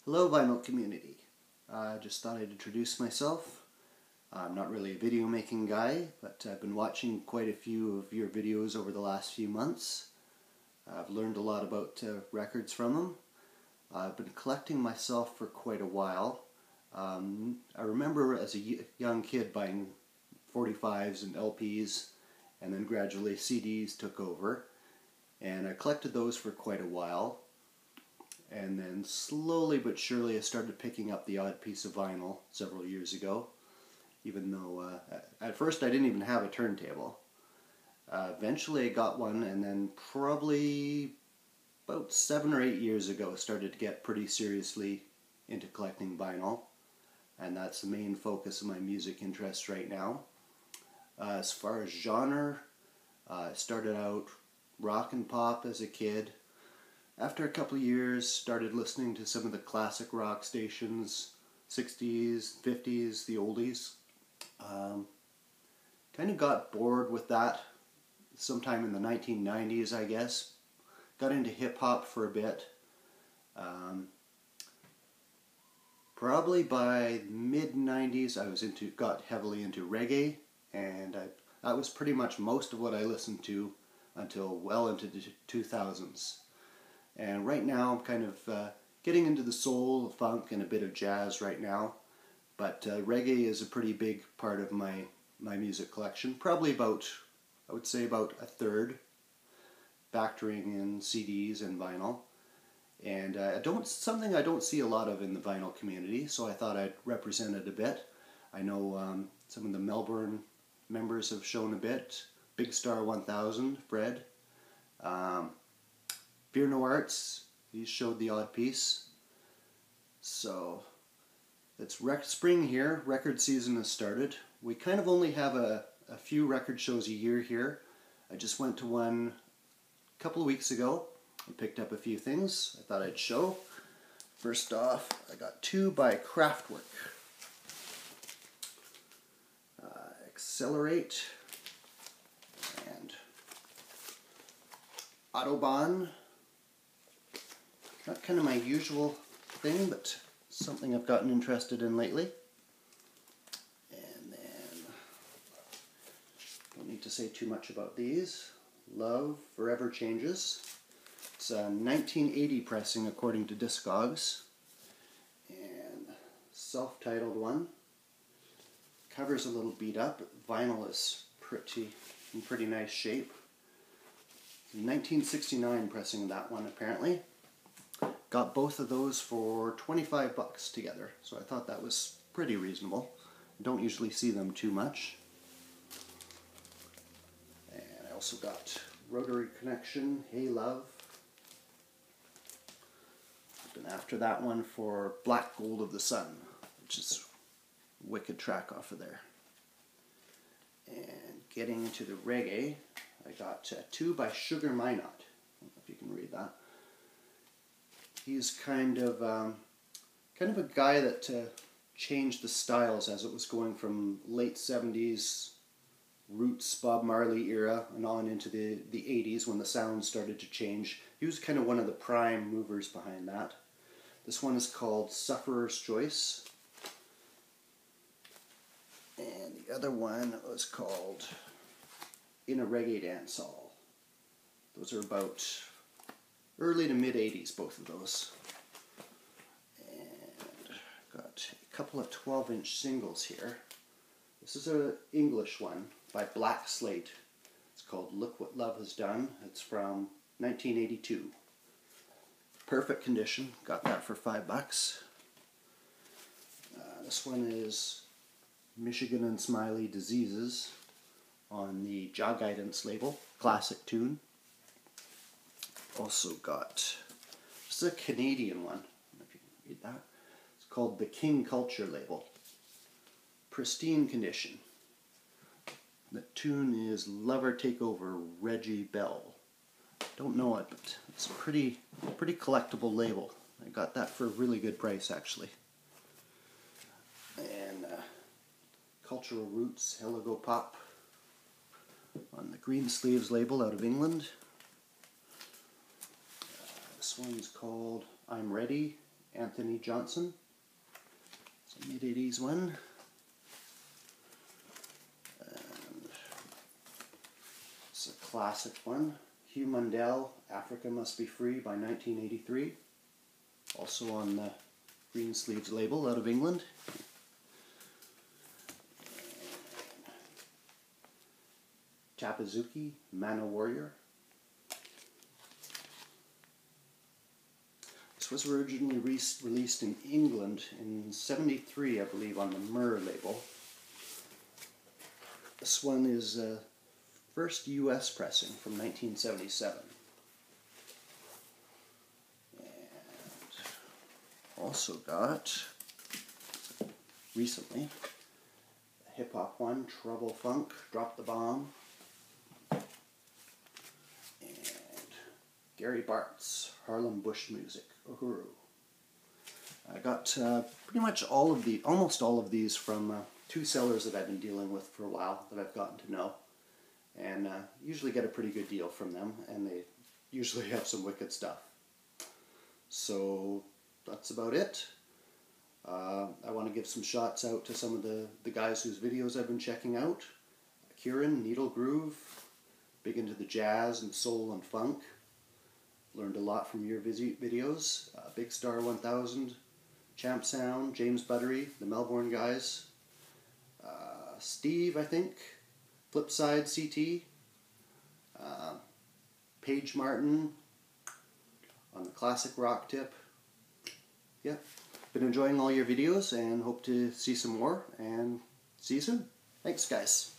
Hello vinyl community. I just thought I'd introduce myself. I'm not really a video making guy, but I've been watching quite a few of your videos over the last few months. I've learned a lot about records from them. I've been collecting myself for quite a while. I remember as a young kid buying 45s and LPs, and then gradually CDs took over, and I collected those for quite a while. And then slowly but surely I started picking up the odd piece of vinyl several years ago, even though at first I didn't even have a turntable. Eventually I got one, and then probably about 7 or 8 years ago started to get pretty seriously into collecting vinyl, and that's the main focus of my music interest right now. As far as genre, I started out rock and pop as a kid. After a couple of years, started listening to some of the classic rock stations, 60s, 50s, the oldies. Kind of got bored with that sometime in the 1990s, I guess. Got into hip-hop for a bit. Probably by mid-90s, I got heavily into reggae, and that was pretty much most of what I listened to until well into the 2000s. And right now I'm kind of getting into the soul, funk, and a bit of jazz right now. But reggae is a pretty big part of my music collection. Probably about, I would say about a third, factoring in CDs and vinyl. And something I don't see a lot of in the vinyl community, so I thought I'd represent it a bit. I know some of the Melbourne members have shown a bit. Big Star 1000, Fred. Fear No Arts, he showed the odd piece. So, it's spring here, record season has started. We kind of only have a few record shows a year here. I just went to one a couple of weeks ago and picked up a few things I thought I'd show. First off, I got two by Kraftwerk. Accelerate and Autobahn. Not kind of my usual thing, but something I've gotten interested in lately. And then, don't need to say too much about these. Love Forever Changes. It's a 1980 pressing according to Discogs. And self-titled one. Cover's a little beat up, but vinyl is in pretty nice shape. 1969 pressing of that one apparently. Got both of those for 25 bucks together, so I thought that was pretty reasonable. I don't usually see them too much. And I also got Rotary Connection, Hey Love. Been after that one for Black Gold of the Sun, which is a wicked track off of there. And getting into the reggae, I got two by Sugar Minott. I don't know if you can read that. He's kind of a guy that changed the styles as it was going from late 70s roots Bob Marley era and on into the 80s when the sound started to change. He was kind of one of the prime movers behind that. This one is called Sufferer's Choice. And the other one was called In a Reggae Dance Hall. Those are about early to mid 80s, both of those. And got a couple of 12-inch singles here. This is an English one by Black Slate. It's called Look What Love Has Done. It's from 1982. Perfect condition. Got that for $5. This one is Michigan and Smiley Diseases on the Jaw Guidance label. Classic tune. Also got, this is a Canadian one, I don't know if you can read that. It's called the King Culture label. Pristine condition. The tune is Lover Take Over, Reggie Bell. Don't know it, but it's a pretty collectible label. I got that for a really good price actually. And Cultural Roots, Heligo Pop on the Green Sleeves label out of England. This one's called I'm Ready, Anthony Johnson. It's a mid-80s one. And it's a classic one. Hugh Mundell, Africa Must Be Free by 1983. Also on the Greensleeves label out of England. Chapazuki, Man O' Warrior. This was originally released in England in '73, I believe, on the Myrrh label. This one is first US pressing from 1977. And also got, recently, a hip-hop one, Trouble Funk, Drop the Bomb. And Gary Bartz, Harlem Bush Music, Uhuru. I got pretty much almost all of these from two sellers that I've been dealing with for a while that I've gotten to know. And usually get a pretty good deal from them, and they usually have some wicked stuff. So that's about it. I want to give some shots out to some of the guys whose videos I've been checking out. Kieran, Needle Groove, big into the jazz and soul and funk. Learned a lot from your videos. Big Star 1000, Champ Sound, James Buttery, the Melbourne guys. Steve, I think, Flipside CT. Paige Martin on the classic rock tip. Yep. Been enjoying all your videos and hope to see some more, and see you soon. Thanks, guys.